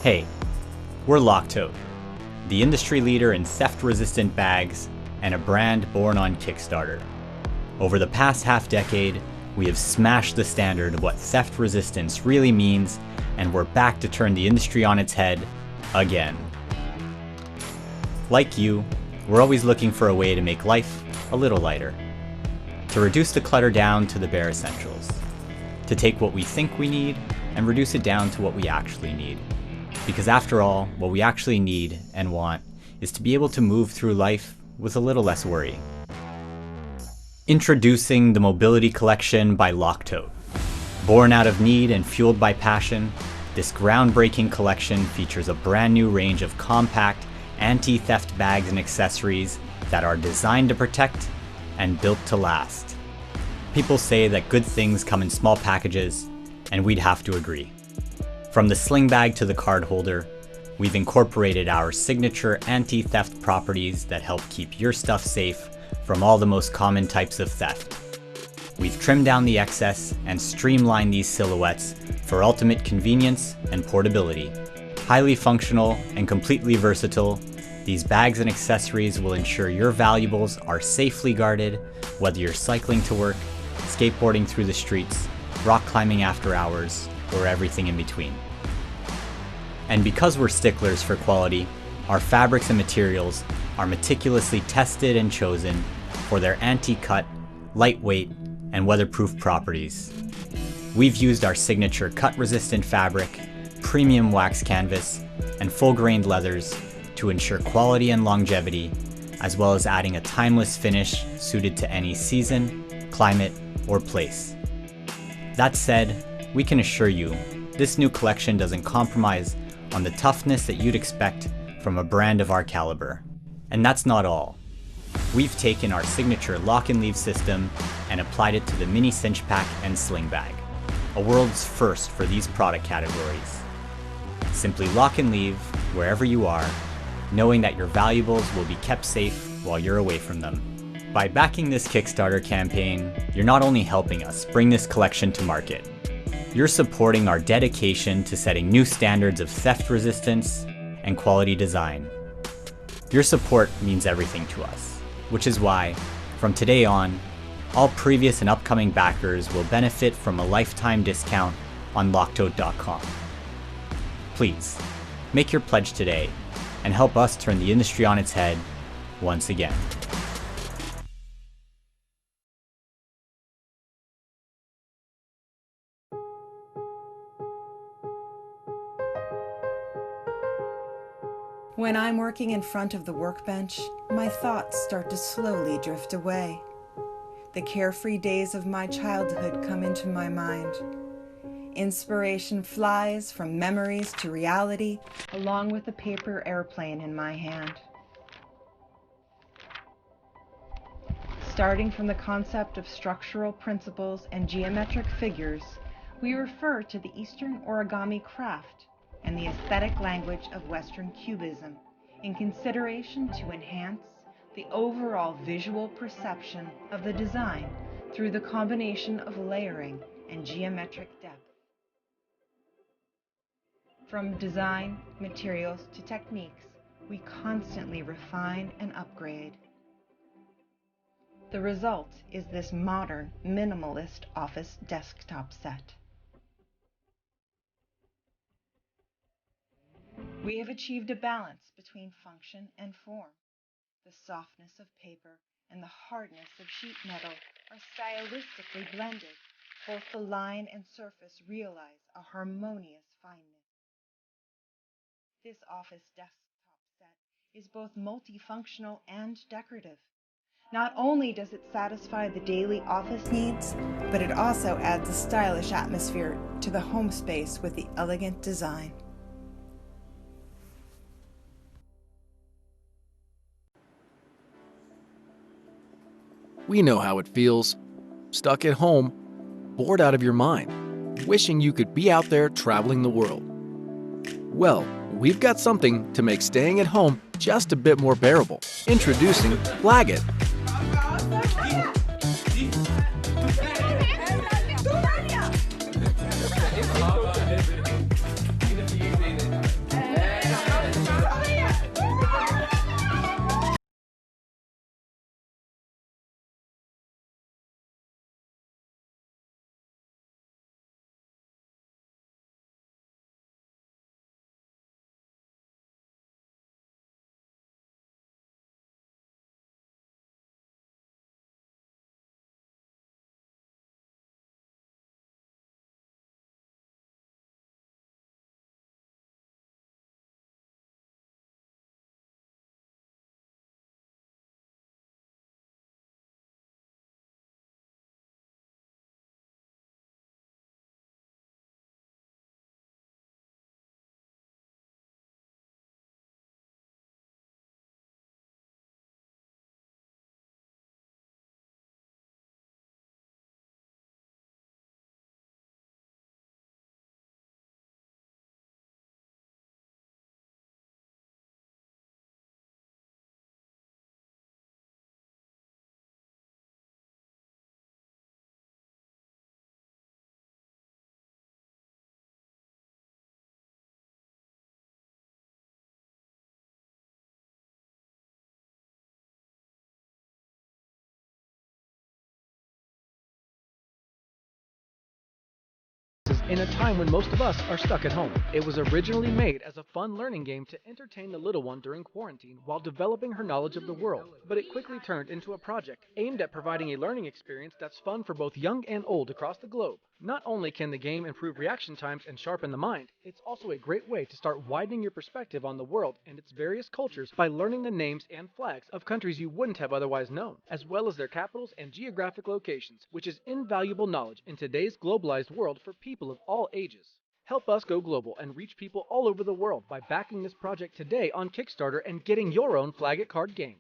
Hey, we're LOCTOTE, the industry leader in theft-resistant bags and a brand born on Kickstarter. Over the past half-decade, we have smashed the standard of what theft resistance really means, and we're back to turn the industry on its head again. Like you, we're always looking for a way to make life a little lighter, to reduce the clutter down to the bare essentials, to take what we think we need and reduce it down to what we actually need. Because after all, what we actually need and want is to be able to move through life with a little less worry. Introducing the Mobility Collection by LOCTOTE. Born out of need and fueled by passion, this groundbreaking collection features a brand new range of compact, anti-theft bags and accessories that are designed to protect and built to last. People say that good things come in small packages, and we'd have to agree. From the sling bag to the card holder, we've incorporated our signature anti-theft properties that help keep your stuff safe from all the most common types of theft. We've trimmed down the excess and streamlined these silhouettes for ultimate convenience and portability. Highly functional and completely versatile, these bags and accessories will ensure your valuables are safely guarded, whether you're cycling to work, skateboarding through the streets, rock climbing after hours, or everything in between. And because we're sticklers for quality, our fabrics and materials are meticulously tested and chosen for their anti-cut, lightweight, and weatherproof properties. We've used our signature cut-resistant fabric, premium wax canvas, and full-grained leathers to ensure quality and longevity, as well as adding a timeless finish suited to any season, climate, or place. That said, we can assure you, this new collection doesn't compromise on the toughness that you'd expect from a brand of our caliber. And that's not all. We've taken our signature lock and leave system and applied it to the mini cinch pack and sling bag, a world's first for these product categories. Simply lock and leave wherever you are, knowing that your valuables will be kept safe while you're away from them. By backing this Kickstarter campaign, you're not only helping us bring this collection to market, you're supporting our dedication to setting new standards of theft resistance and quality design. Your support means everything to us, which is why, from today on, all previous and upcoming backers will benefit from a lifetime discount on LOCTOTE.com. Please, make your pledge today and help us turn the industry on its head once again. When I'm working in front of the workbench, my thoughts start to slowly drift away. The carefree days of my childhood come into my mind. Inspiration flies from memories to reality, along with a paper airplane in my hand. Starting from the concept of structural principles and geometric figures, we refer to the Eastern origami craft and the aesthetic language of Western Cubism in consideration to enhance the overall visual perception of the design through the combination of layering and geometric depth. From design, materials to techniques, we constantly refine and upgrade. The result is this modern, minimalist office desktop set. We have achieved a balance between function and form. The softness of paper and the hardness of sheet metal are stylistically blended. Both the line and surface realize a harmonious fineness. This office desktop set is both multifunctional and decorative. Not only does it satisfy the daily office needs, but it also adds a stylish atmosphere to the home space with the elegant design. We know how it feels. Stuck at home, bored out of your mind, wishing you could be out there traveling the world. Well, we've got something to make staying at home just a bit more bearable. Introducing Flag It. in a time when most of us are stuck at home. It was originally made as a fun learning game to entertain the little one during quarantine while developing her knowledge of the world, but it quickly turned into a project aimed at providing a learning experience that's fun for both young and old across the globe. Not only can the game improve reaction times and sharpen the mind, it's also a great way to start widening your perspective on the world and its various cultures by learning the names and flags of countries you wouldn't have otherwise known, as well as their capitals and geographic locations, which is invaluable knowledge in today's globalized world for people of all ages. Help us go global and reach people all over the world by backing this project today on Kickstarter and getting your own Flag It card game.